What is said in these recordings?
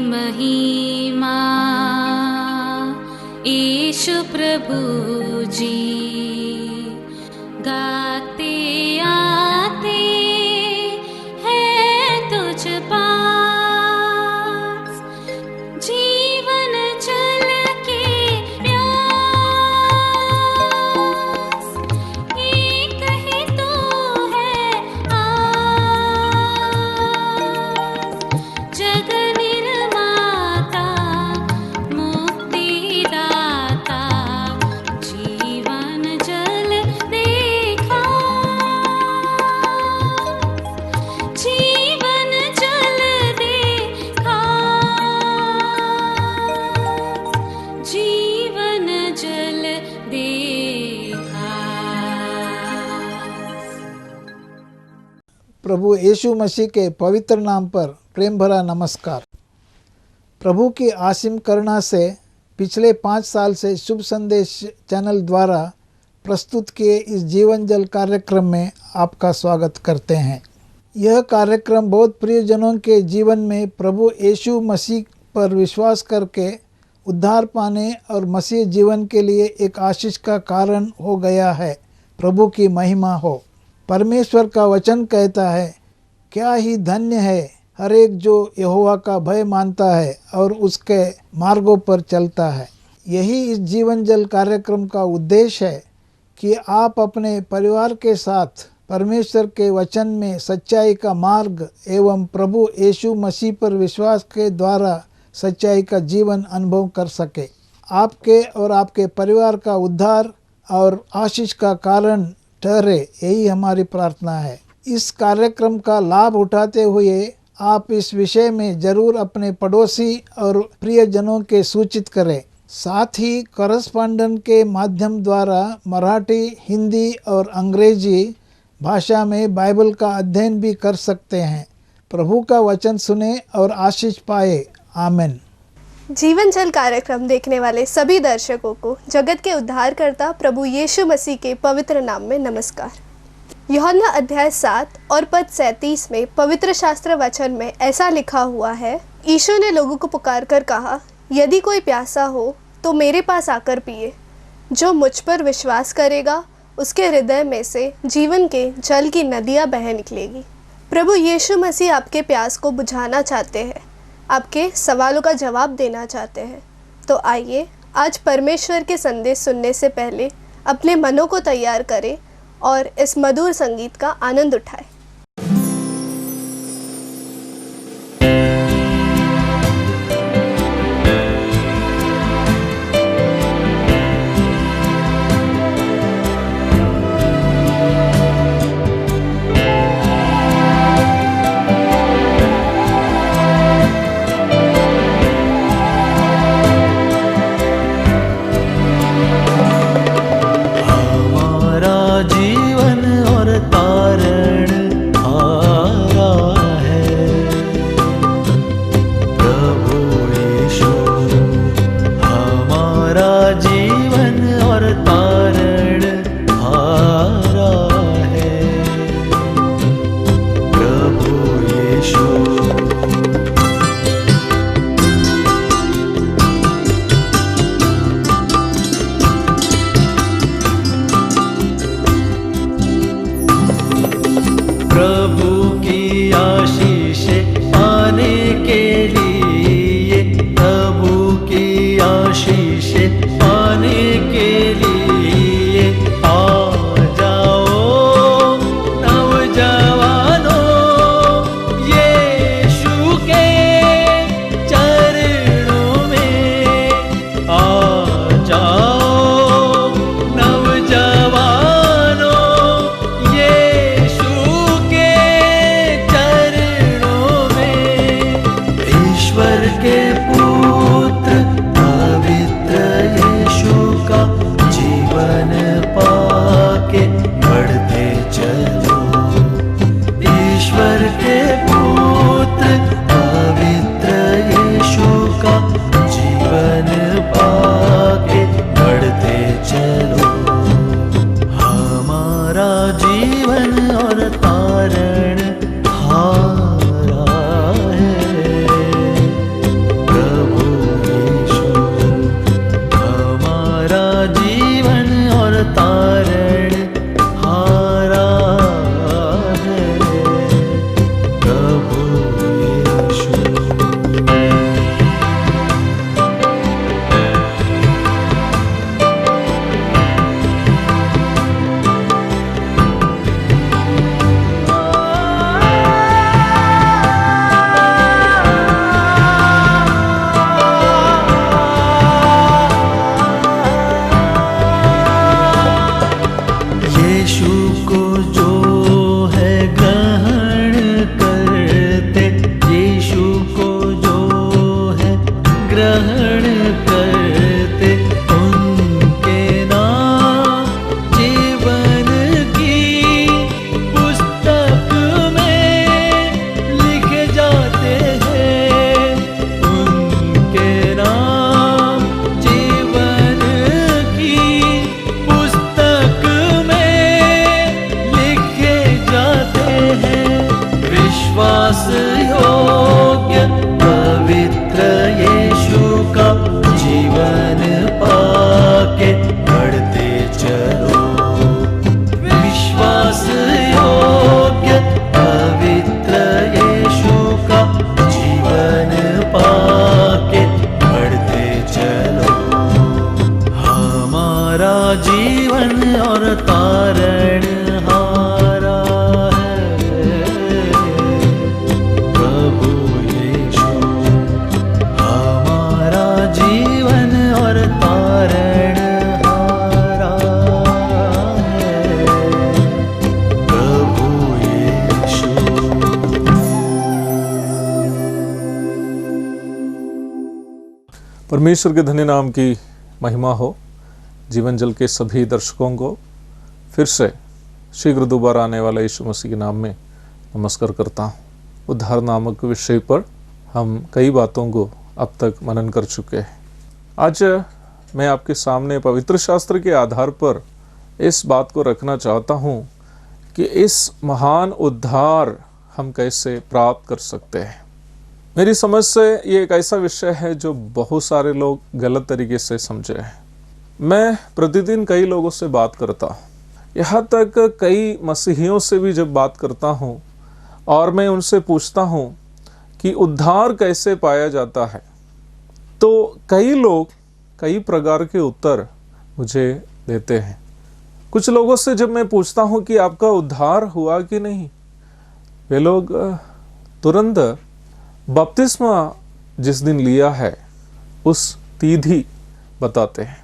महिमा यीशु प्रभु जी गाते आते हैं तुझ पास जीवन जल के प्यास एक ही तो है आस जग निर्माता मुक्तिदाता जीवन जल देखा जीवन जल देखा जीवन जल देखा। प्रभु यीशु मसीह के पवित्र नाम पर प्रेम भरा नमस्कार। प्रभु की आसिम करुणा से पिछले 5 साल से शुभ संदेश चैनल द्वारा प्रस्तुत किए इस जीवन जल कार्यक्रम में आपका स्वागत करते हैं। यह कार्यक्रम बहुत प्रियजनों के जीवन में प्रभु यीशु मसीह पर विश्वास करके उद्धार पाने और मसीह जीवन के लिए एक आशीष का कारण हो गया है। प्रभु की महिमा हो। परमेश्वर का वचन कहता है, क्या ही धन्य है हर एक जो यहोवा का भय मानता है और उसके मार्गों पर चलता है। यही इस जीवन जल कार्यक्रम का उद्देश्य है कि आप अपने परिवार के साथ परमेश्वर के वचन में सच्चाई का मार्ग एवं प्रभु यीशु मसीह पर विश्वास के द्वारा सच्चाई का जीवन अनुभव कर सके। आपके और आपके परिवार का उद्धार और आशीष का कारण ठहरे, यही हमारी प्रार्थना है। इस कार्यक्रम का लाभ उठाते हुए आप इस विषय में जरूर अपने पड़ोसी और प्रियजनों के सूचित करें। साथ ही करस्पॉन्डेंट के माध्यम द्वारा मराठी, हिंदी और अंग्रेजी भाषा में बाइबल का अध्ययन भी कर सकते हैं। प्रभु का वचन सुने और आशीष पाए। आमीन। जीवन जल कार्यक्रम देखने वाले सभी दर्शकों को जगत के उद्धारकर्ता प्रभु यीशु मसीह के पवित्र नाम में नमस्कार। यूहन्ना अध्याय 7 और पद 37 में पवित्र शास्त्र वचन में ऐसा लिखा हुआ है, यीशु ने लोगों को पुकार कर कहा, यदि कोई प्यासा हो तो मेरे पास आकर पिए। जो मुझ पर विश्वास करेगा उसके हृदय में से जीवन के जल की नदियाँ बह निकलेगी। प्रभु यीशु मसीह आपके प्यास को बुझाना चाहते हैं, आपके सवालों का जवाब देना चाहते हैं। तो आइए आज परमेश्वर के संदेश सुनने से पहले अपने मनों को तैयार करें और इस मधुर संगीत का आनंद उठाएं। जीवन और तारण ग्रहण करते उनके नाम जीवन की पुस्तक में लिखे जाते हैं। उनके नाम जीवन की पुस्तक में लिखे जाते हैं। विश्वास योग्य पवित्र यीशु का जीवन पाके बढ़ते चलो। विश्वास योग्य पवित्र यीशु का जीवन पाके बढ़ते चलो। हमारा जीवन और तारण हारा है प्रभु यीशु। हमारा जीवन और तारण हारा है प्रभु यीशु। परमेश्वर के धन्य नाम की महिमा हो। जीवन जल के सभी दर्शकों को फिर से शीघ्र दोबारा आने वाले यीशु मसीह के नाम में नमस्कार करता हूँ। उद्धार नामक विषय पर हम कई बातों को अब तक मनन कर चुके हैं। आज मैं आपके सामने पवित्र शास्त्र के आधार पर इस बात को रखना चाहता हूँ कि इस महान उद्धार हम कैसे प्राप्त कर सकते हैं। मेरी समझ से ये एक ऐसा विषय है जो बहुत सारे लोग गलत तरीके से समझे हैं। मैं प्रतिदिन कई लोगों से बात करता हूँ, यहाँ तक कई मसीहियों से भी जब बात करता हूँ और मैं उनसे पूछता हूँ कि उद्धार कैसे पाया जाता है, तो कई लोग कई प्रकार के उत्तर मुझे देते हैं। कुछ लोगों से जब मैं पूछता हूँ कि आपका उद्धार हुआ कि नहीं, वे लोग तुरंत बपतिस्मा जिस दिन लिया है उस तिथि बताते हैं।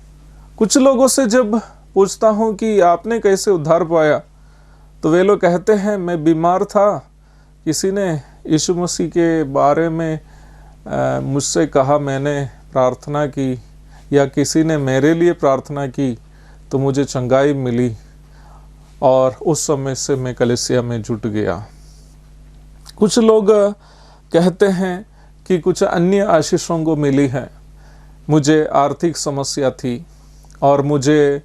कुछ लोगों से जब पूछता हूँ कि आपने कैसे उद्धार पाया, तो वे लोग कहते हैं मैं बीमार था, किसी ने यीशु मसीह के बारे में मुझसे कहा, मैंने प्रार्थना की, या किसी ने मेरे लिए प्रार्थना की तो मुझे चंगाई मिली और उस समय से मैं कलीसिया में जुट गया। कुछ लोग कहते हैं कि कुछ अन्य आशीषों को मिली है। मुझे आर्थिक समस्या थी और मुझे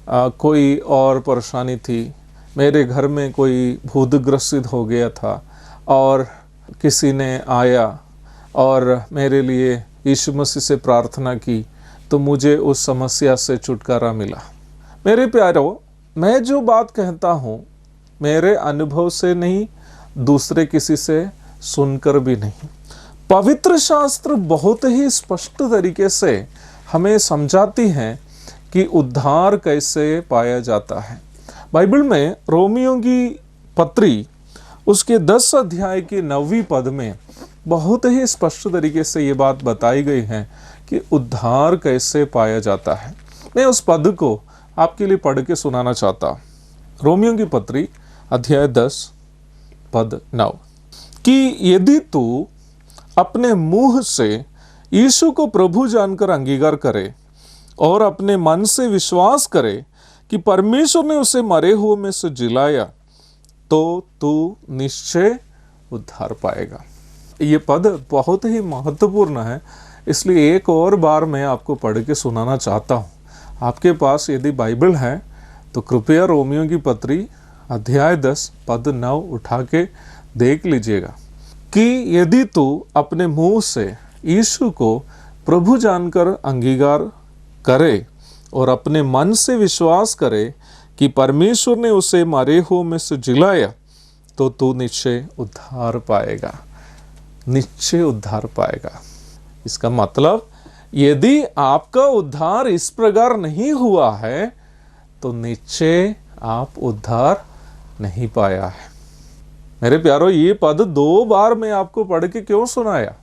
कोई और परेशानी थी, मेरे घर में कोई भूतग्रसित हो गया था और किसी ने आया और मेरे लिए यीशु मसीह से प्रार्थना की तो मुझे उस समस्या से छुटकारा मिला। मेरे प्यारों, मैं जो बात कहता हूँ मेरे अनुभव से नहीं, दूसरे किसी से सुनकर भी नहीं। पवित्र शास्त्र बहुत ही स्पष्ट तरीके से हमें समझाती हैं कि उद्धार कैसे पाया जाता है। बाइबल में रोमियो की पत्री उसके 10 अध्याय की 9वीं पद में बहुत ही स्पष्ट तरीके से ये बात बताई गई है कि उद्धार कैसे पाया जाता है। मैं उस पद को आपके लिए पढ़ के सुनाना चाहता हूँ। रोमियो की पत्री अध्याय 10 पद 9 कि यदि तू अपने मुंह से यीशु को प्रभु जानकर अंगीकार करे और अपने मन से विश्वास करे कि परमेश्वर ने उसे मरे हुए में से जिलाया, तो तू निश्चय उद्धार पाएगा। ये पद बहुत ही महत्वपूर्ण है, इसलिए एक और बार मैं आपको पढ़ के सुनाना चाहता हूँ। आपके पास यदि बाइबल है तो कृपया रोमियो की पत्री अध्याय 10 पद 9 उठा के देख लीजिएगा कि यदि तू अपने मुंह से यीशु को प्रभु जानकर अंगीकार करे और अपने मन से विश्वास करे कि परमेश्वर ने उसे मरे हुए में से जिलाया, तो तू निश्चय उद्धार पाएगा। निश्चय उद्धार पाएगा। इसका मतलब यदि आपका उद्धार इस प्रकार नहीं हुआ है तो निश्चय आप उद्धार नहीं पाया है। मेरे प्यारो, ये पद 2 बार मैं आपको पढ़ के क्यों सुनाया?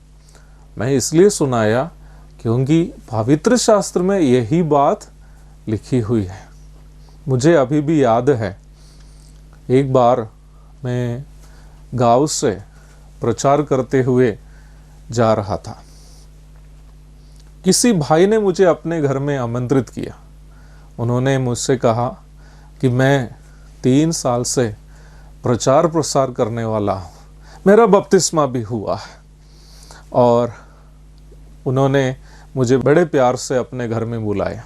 मैं इसलिए सुनाया क्योंकि पवित्र शास्त्र में यही बात लिखी हुई है। मुझे अभी भी याद है, एक बार मैं गांव से प्रचार करते हुए जा रहा था किसी भाई ने मुझे अपने घर में आमंत्रित किया। उन्होंने मुझसे कहा कि मैं 3 साल से प्रचार प्रसार करने वाला हूँ, मेरा बपतिस्मा भी हुआ है। और उन्होंने मुझे बड़े प्यार से अपने घर में बुलाया।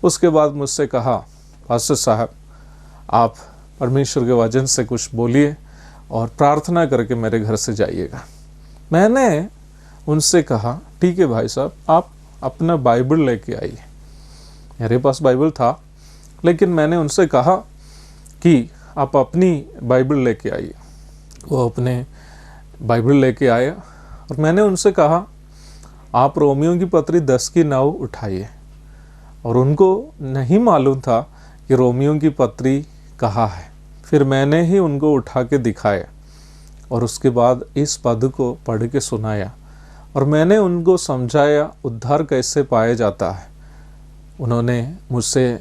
उसके बाद मुझसे कहा, पास्टर साहब आप परमेश्वर के वचन से कुछ बोलिए और प्रार्थना करके मेरे घर से जाइएगा। मैंने उनसे कहा, ठीक है भाई साहब, आप अपना बाइबल लेके आइए। मेरे पास बाइबल था, लेकिन मैंने उनसे कहा कि आप अपनी बाइबल लेके आइए। वो अपने बाइबल लेके आए और मैंने उनसे कहा, आप रोमियो की पत्री 10 की 9 उठाइए। और उनको नहीं मालूम था कि रोमियो की पत्री कहाँ है। फिर मैंने ही उनको उठा के दिखाया और उसके बाद इस पद को पढ़ के सुनाया और मैंने उनको समझाया उद्धार कैसे पाया जाता है। उन्होंने मुझसे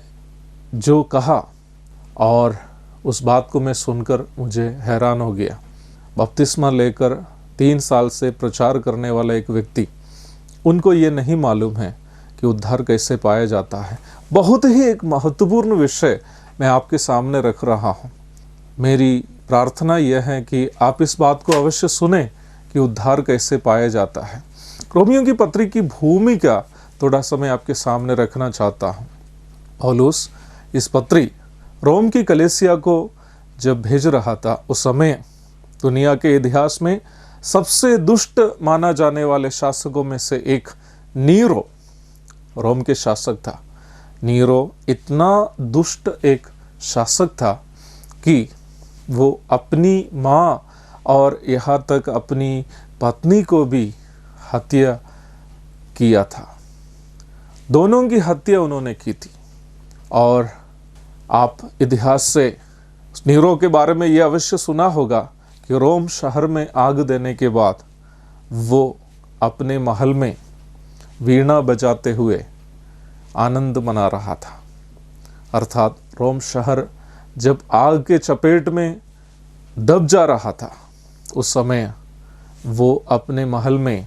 जो कहा और उस बात को मैं सुनकर मुझे हैरान हो गया। बपतिस्मा लेकर 3 साल से प्रचार करने वाला एक व्यक्ति, उनको ये नहीं मालूम है कि उद्धार कैसे पाया जाता है। बहुत ही एक महत्वपूर्ण विषय मैं आपके सामने रख रहा हूँ। मेरी प्रार्थना यह है कि आप इस बात को अवश्य सुने कि उद्धार कैसे पाया जाता है। रोमियो की पत्री की भूमिका थोड़ा सा मैं आपके सामने रखना चाहता हूँ। पौलुस इस पत्री रोम की कलीसिया को जब भेज रहा था, उस समय दुनिया के इतिहास में सबसे दुष्ट माना जाने वाले शासकों में से एक नीरो रोम के शासक था। नीरो इतना दुष्ट एक शासक था कि वो अपनी माँ और यहाँ तक अपनी पत्नी को भी हत्या किया था। दोनों की हत्या उन्होंने की थी। और आप इतिहास से नीरो के बारे में ये अवश्य सुना होगा कि रोम शहर में आग देने के बाद वो अपने महल में वीणा बजाते हुए आनंद मना रहा था। अर्थात रोम शहर जब आग के चपेट में दब जा रहा था, उस समय वो अपने महल में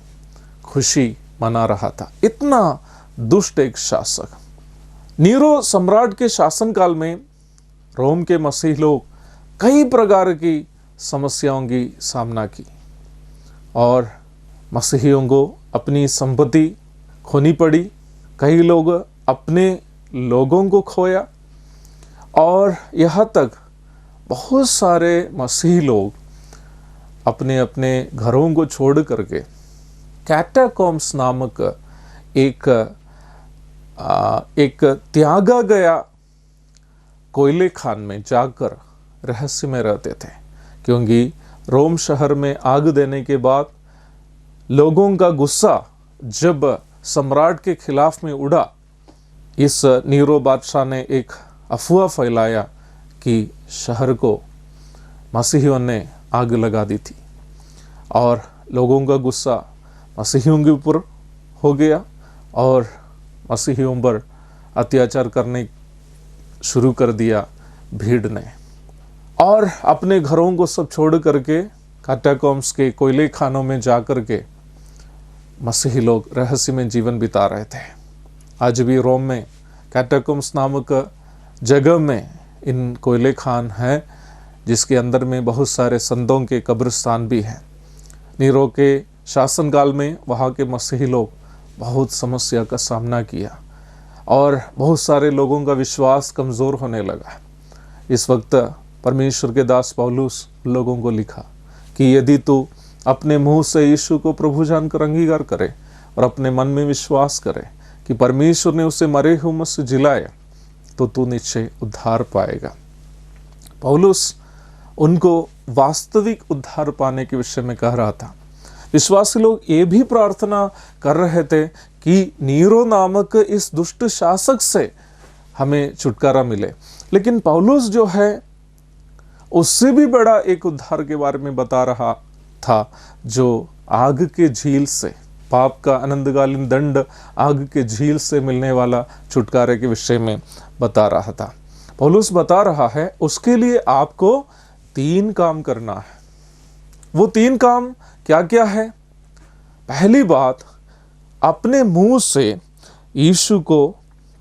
खुशी मना रहा था। इतना दुष्ट एक शासक। नीरो सम्राट के शासनकाल में रोम के मसीह लोग कई प्रकार की समस्याओं की सामना की और मसीहियों को अपनी संपत्ति खोनी पड़ी। कई लोग अपने लोगों को खोया और यहाँ तक बहुत सारे मसीही लोग अपने अपने घरों को छोड़ करके कैटाकॉम्स नामक एक त्यागा गया कोयले खान में जाकर रहस्य में रहते थे, क्योंकि रोम शहर में आग देने के बाद लोगों का गुस्सा जब सम्राट के खिलाफ में उड़ा, इस नीरो बादशाह ने एक अफवाह फैलाया कि शहर को मसीहियों ने आग लगा दी थी और लोगों का गुस्सा मसीहियों के ऊपर हो गया और मसीहियों पर अत्याचार करने शुरू कर दिया भीड़ ने। और अपने घरों को सब छोड़ करके कैटाकॉम्स के कोयले खानों में जा कर के मसीही लोग रहस्य में जीवन बिता रहे थे। आज भी रोम में कैटाकॉम्स नामक जगह में इन कोयले खान हैं, जिसके अंदर में बहुत सारे संतों के कब्रिस्तान भी हैं। नीरो के शासनकाल में वहाँ के मसीही लोग बहुत समस्या का सामना किया और बहुत सारे लोगों का विश्वास कमज़ोर होने लगा। इस वक्त परमेश्वर के दास पौलुस लोगों को लिखा कि यदि तू अपने मुंह से यीशु को प्रभु जानकर अंगीकार करे और अपने मन में विश्वास करे कि परमेश्वर ने उसे मरे हुए में से जिलाया, तो तू निश्चय उद्धार पाएगा। पौलुस उनको वास्तविक उद्धार पाने के विषय में कह रहा था। विश्वासी लोग ये भी प्रार्थना कर रहे थे कि नीरो नामक इस दुष्ट शासक से हमें छुटकारा मिले, लेकिन पौलुस जो है उससे भी बड़ा एक उद्धार के बारे में बता रहा था, जो आग के झील से, पाप का अनंतकालीन दंड आग के झील से मिलने वाला छुटकारे के विषय में बता रहा था। पौलुस बता रहा है उसके लिए आपको 3 काम करना है। वो 3 काम क्या क्या है? पहली बात, अपने मुंह से यीशु को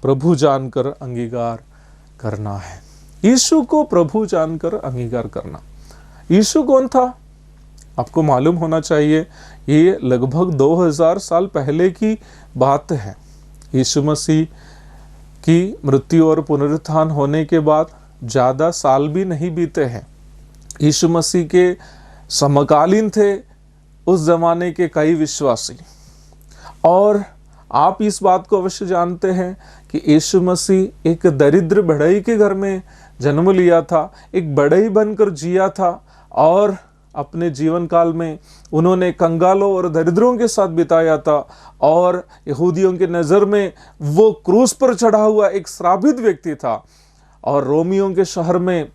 प्रभु जानकर अंगीकार करना है। यीशु को प्रभु जानकर अंगीकार करना। यीशु कौन था? आपको मालूम होना चाहिए, ये लगभग 2000 साल पहले की बात है। यीशु मसीह की मृत्यु और पुनरुत्थान होने के बाद ज़्यादा साल भी नहीं बीते हैं। यीशु मसीह के समकालीन थे उस जमाने के कई विश्वासी, और आप इस बात को अवश्य जानते हैं कि यीशु मसीह एक दरिद्र बढ़ई के घर में जन्म लिया था, एक बढ़ई बनकर जिया था, और अपने जीवन काल में उन्होंने कंगालों और दरिद्रों के साथ बिताया था, और यहूदियों के नज़र में वो क्रूस पर चढ़ा हुआ एक श्रापित व्यक्ति था, और रोमियों के शहर में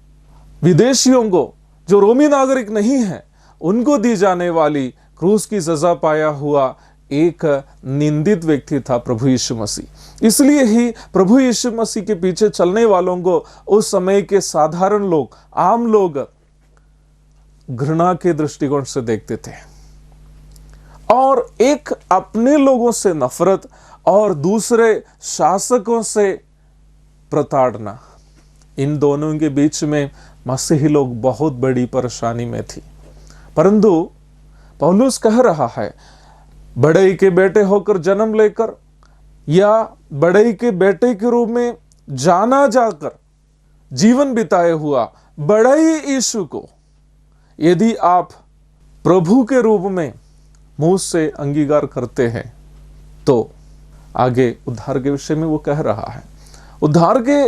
विदेशियों को, जो रोमी नागरिक नहीं है, उनको दी जाने वाली क्रूस की सजा पाया हुआ एक निंदित व्यक्ति था प्रभु यीशु मसीह। इसलिए ही प्रभु यीशु मसीह के पीछे चलने वालों को उस समय के साधारण लोग, आम लोग घृणा के दृष्टिकोण से देखते थे, और एक अपने लोगों से नफरत और दूसरे शासकों से प्रताड़ना, इन दोनों के बीच में मसीही लोग बहुत बड़ी परेशानी में थी। परंतु पौलुस कह रहा है, बढ़ई के बेटे होकर जन्म लेकर या बढ़ई के बेटे के रूप में जाना जाकर जीवन बिताए हुआ बढ़ई यीशु को यदि आप प्रभु के रूप में मुंह से अंगीकार करते हैं, तो आगे उद्धार के विषय में वो कह रहा है। उद्धार के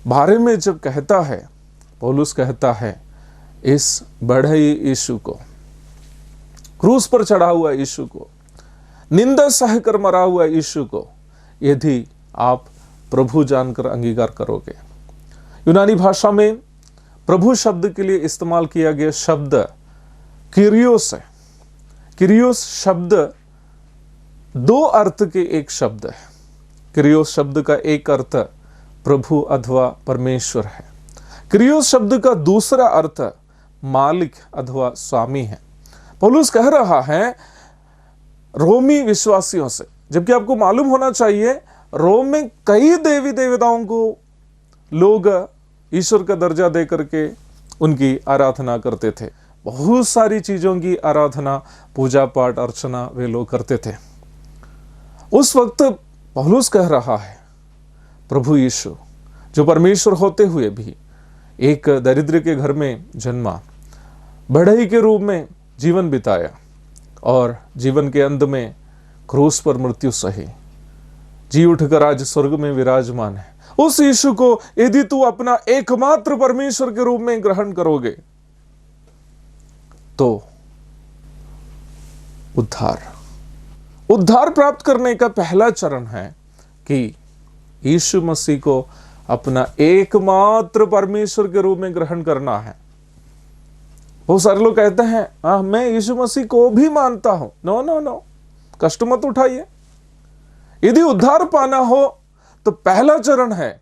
बारे में जब कहता है, पौलुस कहता है, इस बढ़ई यीशु को, क्रूस पर चढ़ा हुआ यीशु को, निंदा सहकर मरा हुआ यीशु को यदि आप प्रभु जानकर अंगीकार करोगे। यूनानी भाषा में प्रभु शब्द के लिए इस्तेमाल किया गया शब्द किरियोस है। किरियोस शब्द दो अर्थ के एक शब्द है। किरियोस शब्द का एक अर्थ प्रभु अथवा परमेश्वर है। किरियोस शब्द का दूसरा अर्थ मालिक अथवा स्वामी है। पौलुस कह रहा है रोमी विश्वासियों से, जबकि आपको मालूम होना चाहिए रोम में कई देवी देवताओं को लोग ईश्वर का दर्जा दे करके उनकी आराधना करते थे। बहुत सारी चीजों की आराधना, पूजा पाठ, अर्चना वे लोग करते थे। उस वक्त पौलुस कह रहा है, प्रभु यीशु जो परमेश्वर होते हुए भी एक दरिद्र के घर में जन्मा, बढ़ई के रूप में जीवन बिताया और जीवन के अंत में क्रूस पर मृत्यु सही, जी उठकर आज स्वर्ग में विराजमान है। उस यीशु को यदि तू अपना एकमात्र परमेश्वर के रूप में ग्रहण करोगे तो उद्धार प्राप्त करने का पहला चरण है कि यीशु मसीह को अपना एकमात्र परमेश्वर के रूप में ग्रहण करना है। बहुत सारे लोग कहते हैं मैं यीशु मसीह को भी मानता हूं। नो नो नो, कष्ट मत उठाइए। यदि उद्धार पाना हो तो पहला चरण है,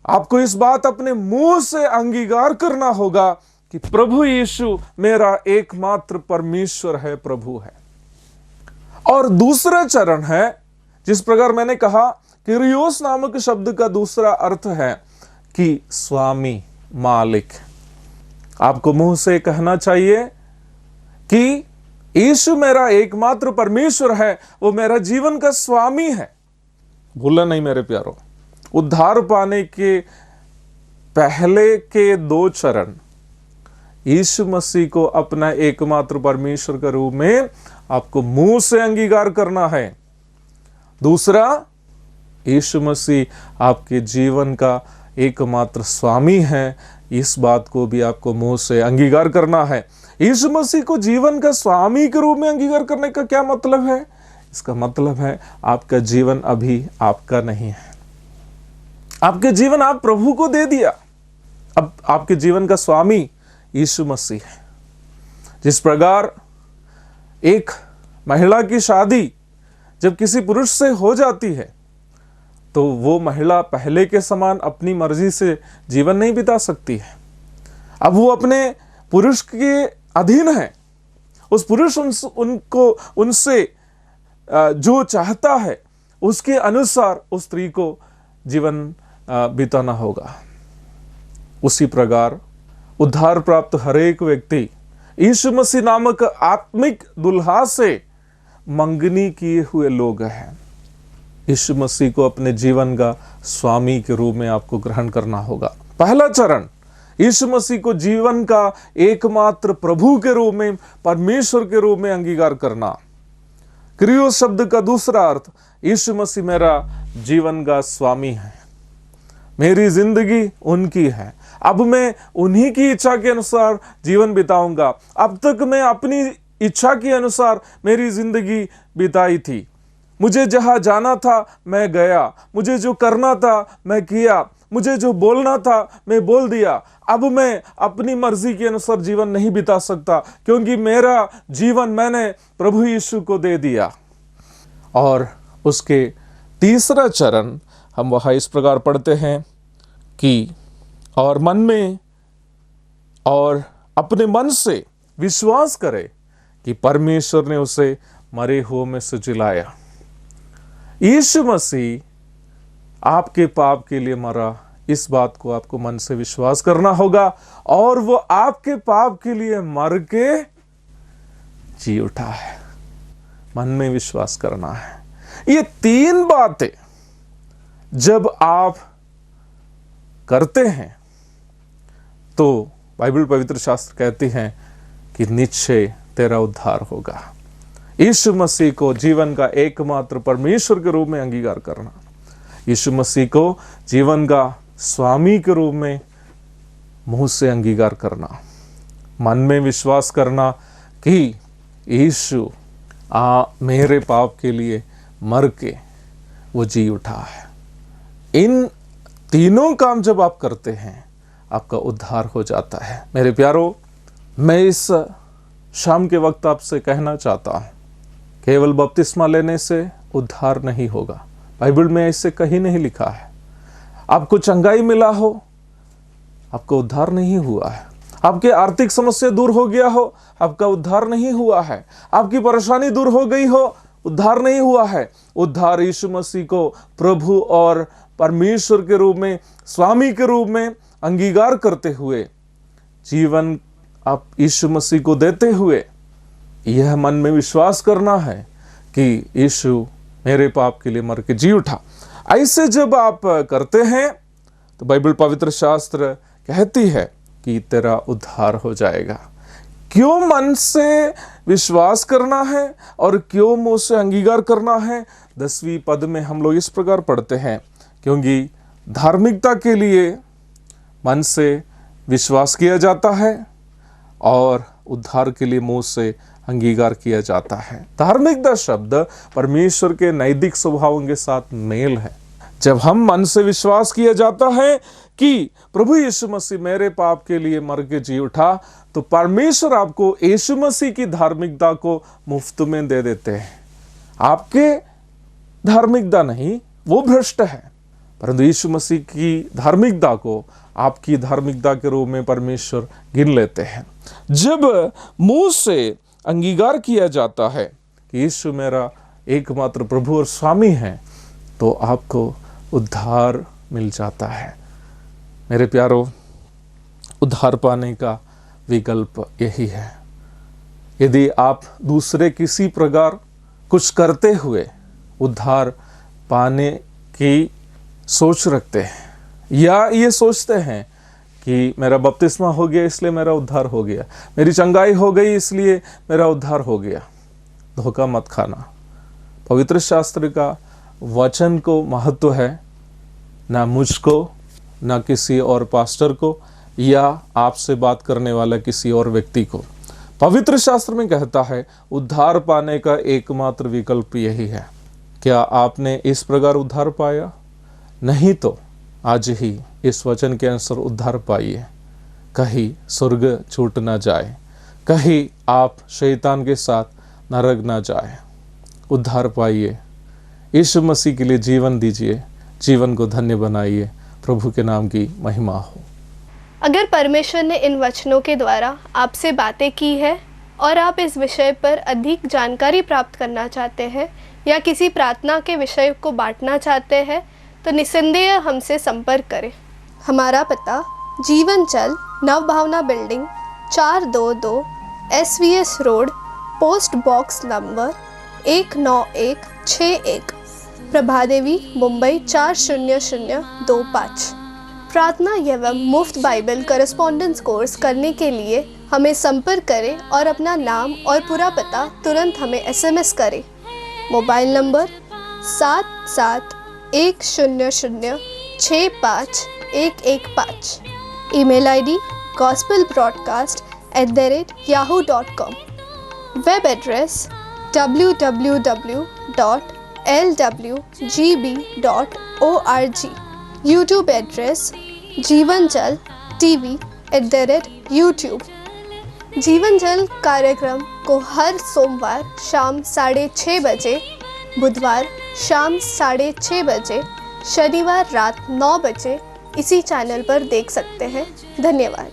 आपको इस बात अपने मुंह से अंगीकार करना होगा कि प्रभु यीशु मेरा एकमात्र परमेश्वर है, प्रभु है। और दूसरा चरण है, जिस प्रकार मैंने कहा, किरियोस नामक शब्द का दूसरा अर्थ है कि स्वामी, मालिक। आपको मुंह से कहना चाहिए कि यीशु मेरा एकमात्र परमेश्वर है, वो मेरा जीवन का स्वामी है। भूलना नहीं मेरे प्यारों, उद्धार पाने के पहले के दो चरण, यीशु मसीह को अपना एकमात्र परमेश्वर के रूप में आपको मुंह से अंगीकार करना है। दूसरा, यीशु मसीह आपके जीवन का एकमात्र स्वामी है, इस बात को भी आपको मुंह से अंगीकार करना है। यीशु मसीह को जीवन का स्वामी के रूप में अंगीकार करने का क्या मतलब है? इसका मतलब है आपका जीवन अभी आपका नहीं है, आपके जीवन आप प्रभु को दे दिया। अब आपके जीवन का स्वामी यीशु मसीह है। जिस प्रकार एक महिला की शादी जब किसी पुरुष से हो जाती है तो वो महिला पहले के समान अपनी मर्जी से जीवन नहीं बिता सकती है। अब वो अपने पुरुष के अधीन है। उस पुरुष उनसे जो चाहता है उसके अनुसार उस स्त्री को जीवन बिताना होगा। उसी प्रकार उद्धार प्राप्त हर एक व्यक्ति यीशु मसीह नामक आत्मिक दुल्हा से मंगनी किए हुए लोग हैं। यीशु मसीह को अपने जीवन का स्वामी के रूप में आपको ग्रहण करना होगा। पहला चरण यीशु मसीह को जीवन का एकमात्र प्रभु के रूप में, परमेश्वर के रूप में अंगीकार करना। क्रियोस शब्द का दूसरा अर्थ, यीशु मसीह मेरा जीवन का स्वामी है, मेरी जिंदगी उनकी है, अब मैं उन्हीं की इच्छा के अनुसार जीवन बिताऊंगा। अब तक मैं अपनी इच्छा के अनुसार मेरी जिंदगी बिताई थी। मुझे जहां जाना था मैं गया, मुझे जो करना था मैं किया, मुझे जो बोलना था मैं बोल दिया। अब मैं अपनी मर्जी के अनुसार जीवन नहीं बिता सकता, क्योंकि मेरा जीवन मैंने प्रभु यीशु को दे दिया। और उसके तीसरा चरण हम वहाँ इस प्रकार पढ़ते हैं कि और मन में और अपने मन से विश्वास करे कि परमेश्वर ने उसे मरे हुओं में से जिलाया। यीशु मसीह आपके पाप के लिए मरा, इस बात को आपको मन से विश्वास करना होगा, और वो आपके पाप के लिए मर के जी उठा है। मन में विश्वास करना है। ये तीन बातें जब आप करते हैं तो बाइबल पवित्र शास्त्र कहती हैं कि निश्चय तेरा उद्धार होगा। यीशु मसीह को जीवन का एकमात्र परमेश्वर के रूप में अंगीकार करना, यीशु मसीह को जीवन का स्वामी के रूप में मुंह से अंगीकार करना, मन में विश्वास करना कि यीशु मेरे पाप के लिए मर के वो जी उठा है। इन तीनों काम जब आप करते हैं आपका उद्धार हो जाता है। मेरे प्यारो, मैं इस शाम के वक्त आपसे कहना चाहता हूं, केवल बपतिस्मा लेने से उद्धार नहीं होगा। बाइबल में ऐसे कहीं नहीं लिखा है। आपको चंगाई मिला हो, आपका उद्धार नहीं हुआ है। आपके आर्थिक समस्या दूर हो गया हो, आपका उद्धार नहीं हुआ है। आपकी परेशानी दूर हो गई हो, उद्धार नहीं हुआ है। उद्धार यीशु मसीह को प्रभु और परमेश्वर के रूप में, स्वामी के रूप में अंगीकार करते हुए, जीवन आप यीशु मसीह को देते हुए यह मन में विश्वास करना है कि यीशु मेरे पाप के लिए मर के जी उठा। ऐसे जब आप करते हैं तो बाइबल पवित्र शास्त्र कहती है कि तेरा उद्धार हो जाएगा। क्यों मन से विश्वास करना है और क्यों मुंह से अंगीकार करना है? 10वीं पद में हम लोग इस प्रकार पढ़ते हैं, क्योंकि धार्मिकता के लिए मन से विश्वास किया जाता है और उद्धार के लिए मुंह से अंगीकार किया जाता है। धार्मिकता शब्द परमेश्वर के नैतिक स्वभावों के साथ मेल है। जब हम मन से विश्वास किया जाता है कि प्रभु यीशु मसीह मेरे पाप के लिए मर के जी उठा, तो परमेश्वर आपको यीशु मसीह की धार्मिकता को मुफ्त में दे देते हैं। आपके धार्मिकता नहीं, वो भ्रष्ट है, परंतु यीशु मसीह की धार्मिकता को आपकी धार्मिकता के रूप में परमेश्वर गिन लेते हैं। जब मुंह से अंगीकार किया जाता है कि यीशु मेरा एकमात्र प्रभु और स्वामी है, तो आपको उद्धार मिल जाता है। मेरे प्यारो, उद्धार पाने का विकल्प यही है। यदि आप दूसरे किसी प्रकार कुछ करते हुए उद्धार पाने की सोच रखते हैं, या ये सोचते हैं कि मेरा बपतिस्मा हो गया इसलिए मेरा उद्धार हो गया, मेरी चंगाई हो गई इसलिए मेरा उद्धार हो गया, धोखा मत खाना। पवित्र शास्त्र का वचन को महत्व है, ना मुझको, ना किसी और पास्टर को, या आपसे बात करने वाला किसी और व्यक्ति को। पवित्र शास्त्र में कहता है उद्धार पाने का एकमात्र विकल्प यही है। क्या आपने इस प्रकार उद्धार पाया? नहीं तो आज ही इस वचन के अनुसार उद्धार पाइए। कहीं स्वर्ग छूट ना जाए, कहीं आप शैतान के साथ नरक ना जाए। उद्धार पाइए, यीशु मसीह के लिए जीवन दीजिए, जीवन को धन्य बनाइए। प्रभु के नाम की महिमा हो। अगर परमेश्वर ने इन वचनों के द्वारा आपसे बातें की है और आप इस विषय पर अधिक जानकारी प्राप्त करना चाहते हैं या किसी प्रार्थना के विषय को बांटना चाहते हैं तो निस्संदेह हमसे संपर्क करें। हमारा पता जीवन चल Navbhavna building 422 SVS road, post box number 19161, Prabhadevi, Mumbai 40025। प्रार्थना एवं मुफ्त बाइबल करस्पॉन्डेंस कोर्स करने के लिए हमें संपर्क करें और अपना नाम और पूरा पता तुरंत हमें SMS करें। Mobile number 7710065115। Email ID gospelbroadcast@yahoo.com। Web address www.lwgb.org। YouTube address जीवन जल TV@YouTube। जीवन जल कार्यक्रम को हर सोमवार शाम 6:30 बजे, बुधवार शाम 6:30 बजे, शनिवार रात 9 बजे इसी चैनल पर देख सकते हैं। धन्यवाद।